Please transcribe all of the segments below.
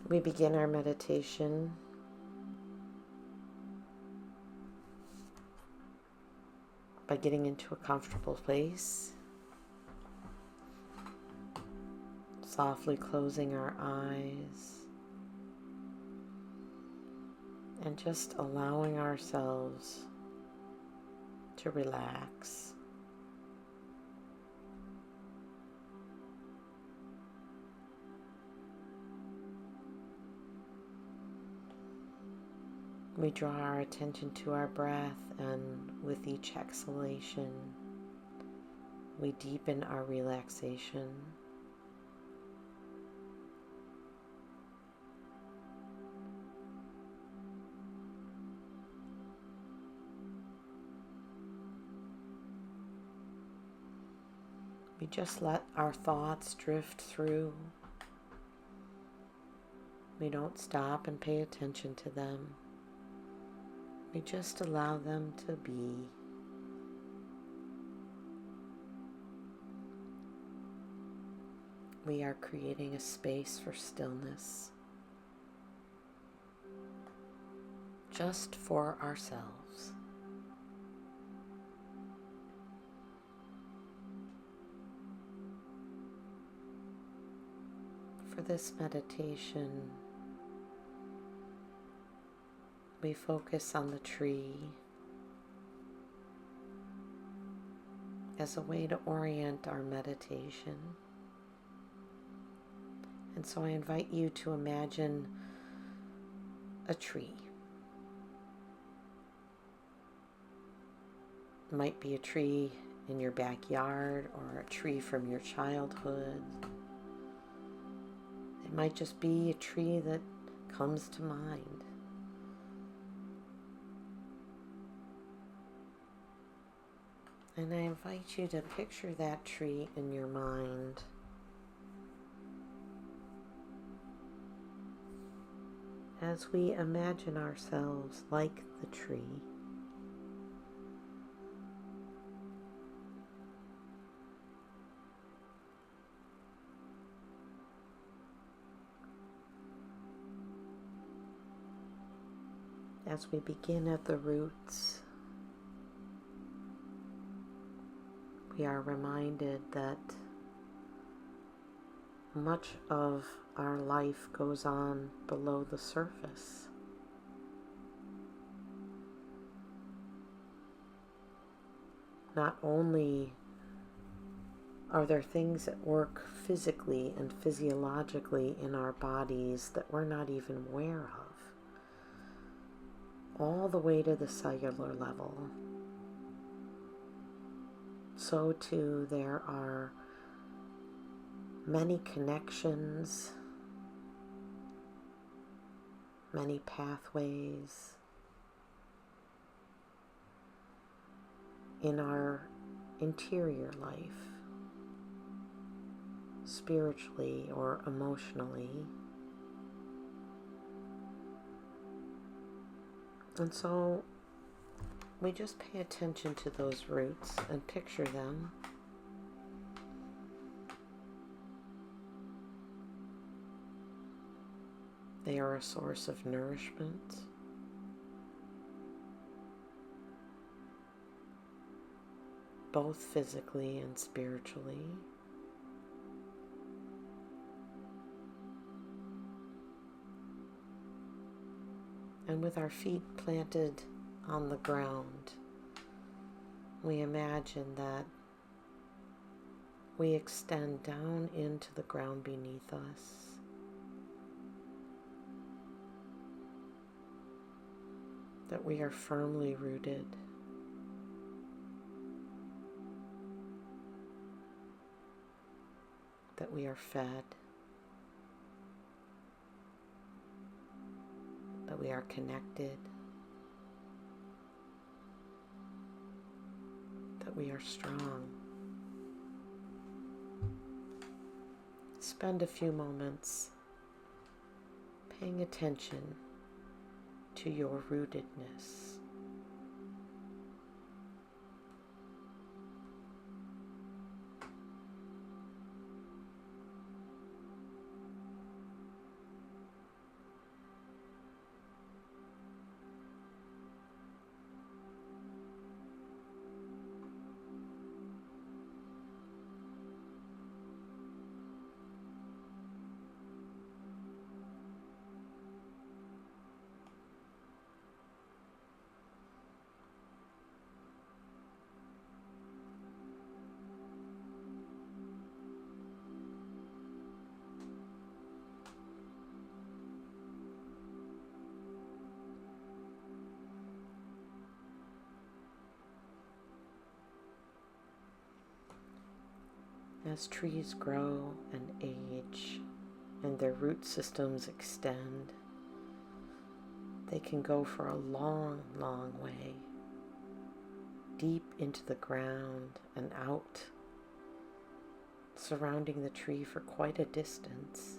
We begin our meditation by getting into a comfortable place, softly closing our eyes, and just allowing ourselves to relax. We draw our attention to our breath, and with each exhalation, we deepen our relaxation. We just let our thoughts drift through. We don't stop and pay attention to them. We just allow them to be. We are creating a space for stillness, just for ourselves. For this meditation, we focus on the tree as a way to orient our meditation. And so I invite you to imagine a tree. It might be a tree in your backyard or a tree from your childhood. It might just be a tree that comes to mind. And I invite you to picture that tree in your mind. As we imagine ourselves like the tree. As we begin at the roots, we are reminded that much of our life goes on below the surface. Not only are there things at work physically and physiologically in our bodies that we're not even aware of, all the way to the cellular level, so too there are many connections, many pathways in our interior life, spiritually or emotionally. And so we just pay attention to those roots and picture them. They are a source of nourishment, both physically and spiritually. And with our feet planted on the ground, we imagine that we extend down into the ground beneath us. That we are firmly rooted. That we are fed. That we are connected. That we are strong. Spend a few moments paying attention to your rootedness. As trees grow and age and their root systems extend, they can go for a long, long way, deep into the ground and out, surrounding the tree for quite a distance.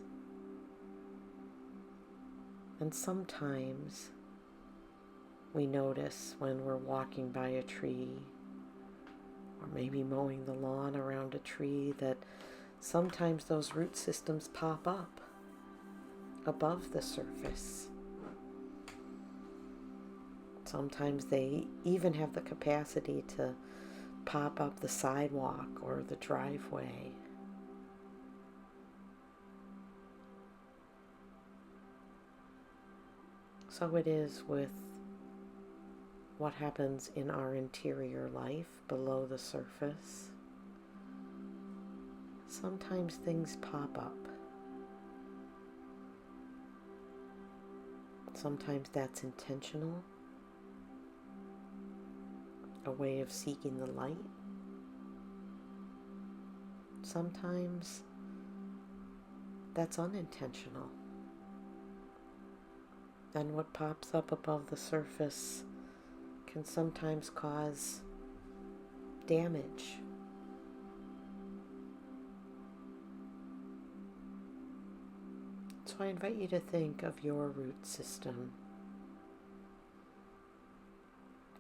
And sometimes we notice when we're walking by a tree, or maybe mowing the lawn around a tree, that sometimes those root systems pop up above the surface. Sometimes they even have the capacity to pop up the sidewalk or the driveway. So it is with what happens in our interior life below the surface. Sometimes things pop up. Sometimes that's intentional, a way of seeking the light. Sometimes that's unintentional. And what pops up above the surface can sometimes cause damage. So I invite you to think of your root system.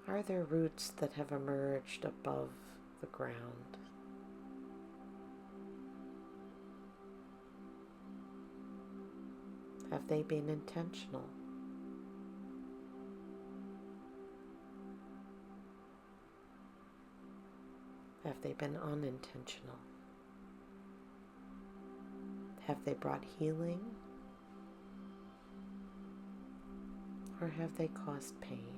Are there roots that have emerged above the ground? Have they been intentional? Have they been unintentional? Have they brought healing? Or have they caused pain?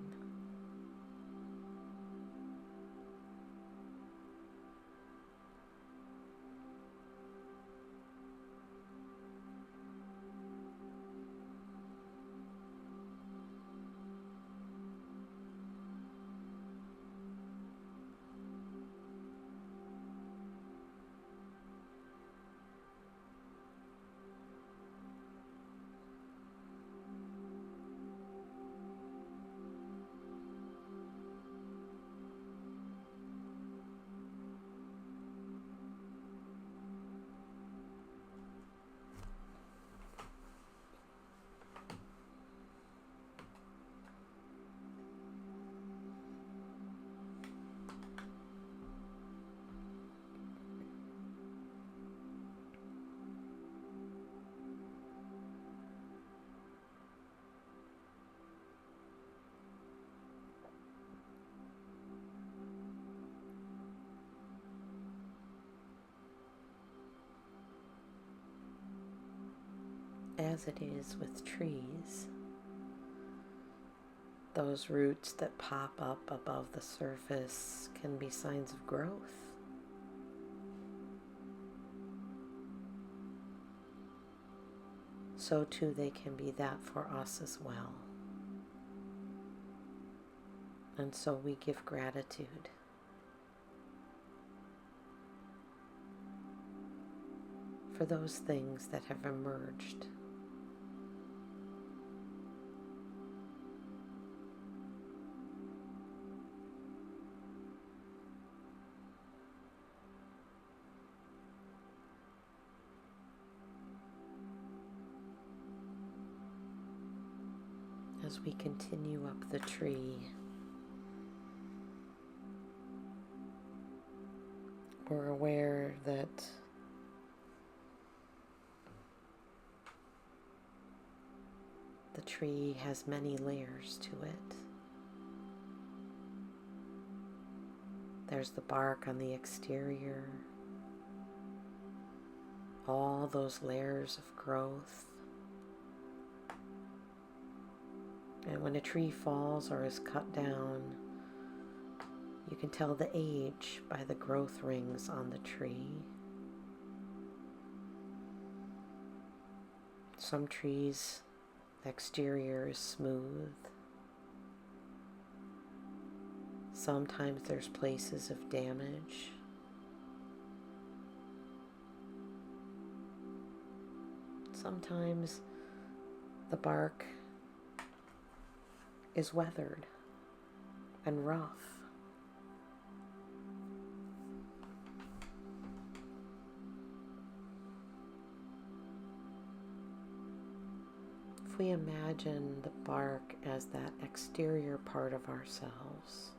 As it is with trees, those roots that pop up above the surface can be signs of growth. So too they can be that for us as well. And so we give gratitude. For those things that have emerged. As we continue up the tree, we're aware that the tree has many layers to it. There's the bark on the exterior, all those layers of growth. And when a tree falls or is cut down, you can tell the age by the growth rings on the tree. Some trees, the exterior is smooth. Sometimes there's places of damage. sometimes the bark is weathered and rough. If we imagine the bark as that exterior part of ourselves,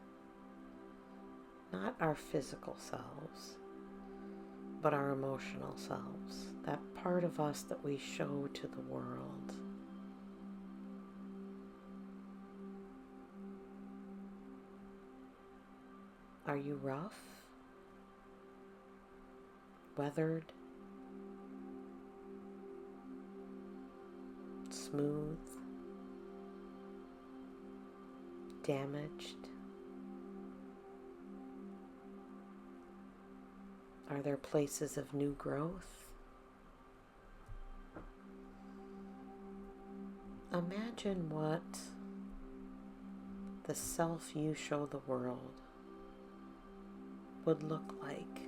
not our physical selves, but our emotional selves, that part of us that we show to the world. Are you rough? Weathered? Smooth? Damaged? Are there places of new growth? Imagine what the self you show the world would look like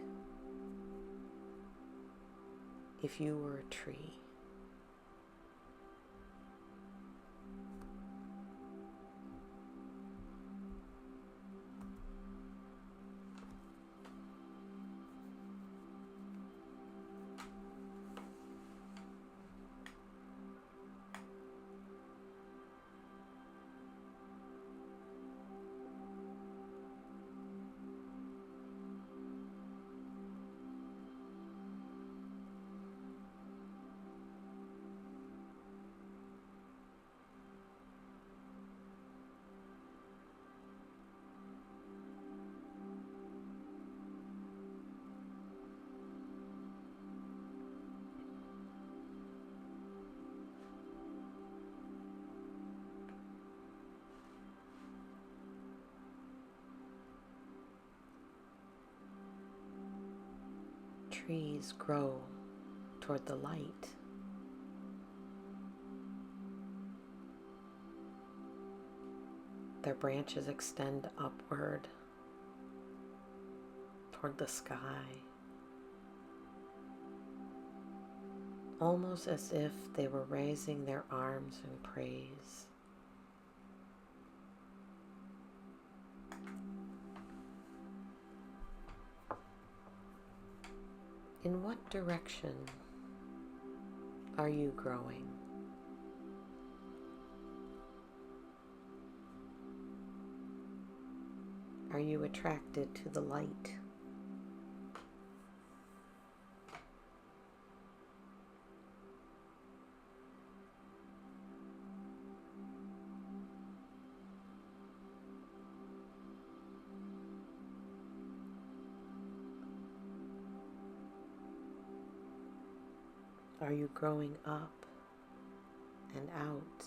if you were a tree. Trees grow toward the light. Their branches extend upward toward the sky, almost as if they were raising their arms in praise. In what direction are you growing? Are you attracted to the light? Are you growing up and out?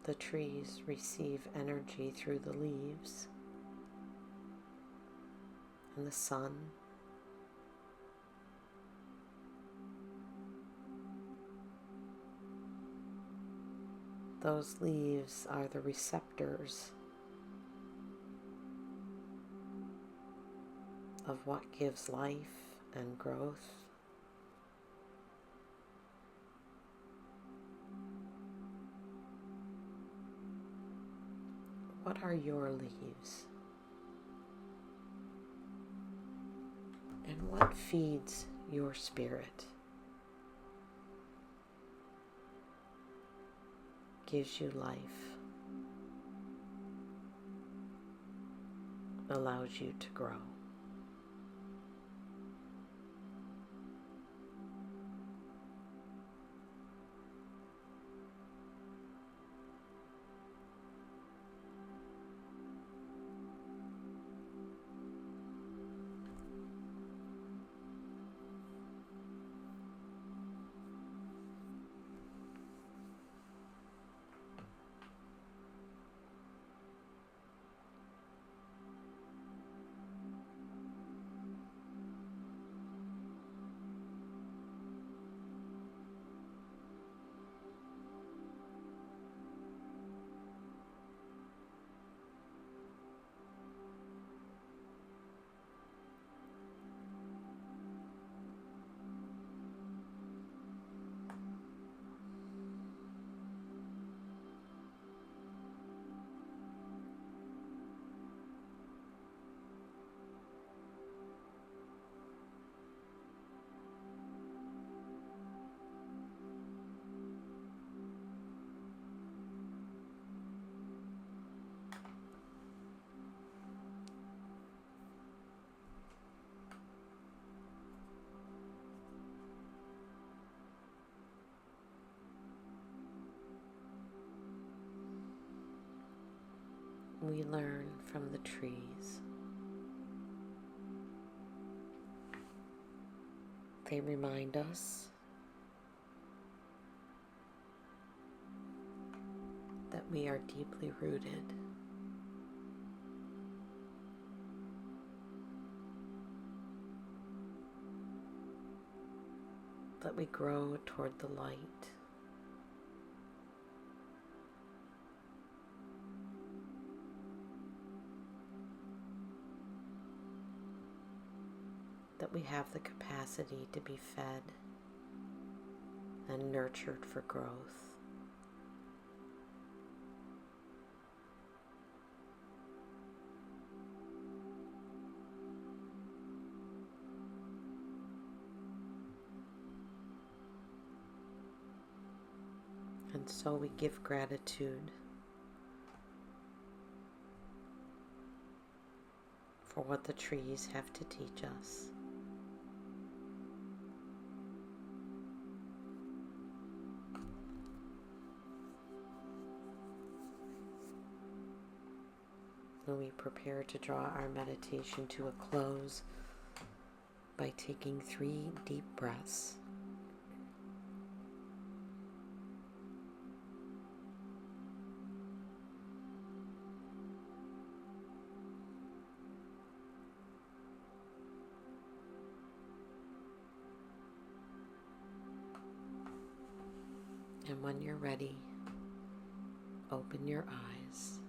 The trees receive energy through the leaves and the sun. Those leaves are the receptors of what gives life and growth. What are your leaves? And what feeds your spirit? Gives you life, allows you to grow. we learn from the trees. They remind us that we are deeply rooted, that we grow toward the light, that we have the capacity to be fed and nurtured for growth. And so we give gratitude for what the trees have to teach us. And we prepare to draw our meditation to a close by taking 3 deep breaths. And when you're ready, open your eyes.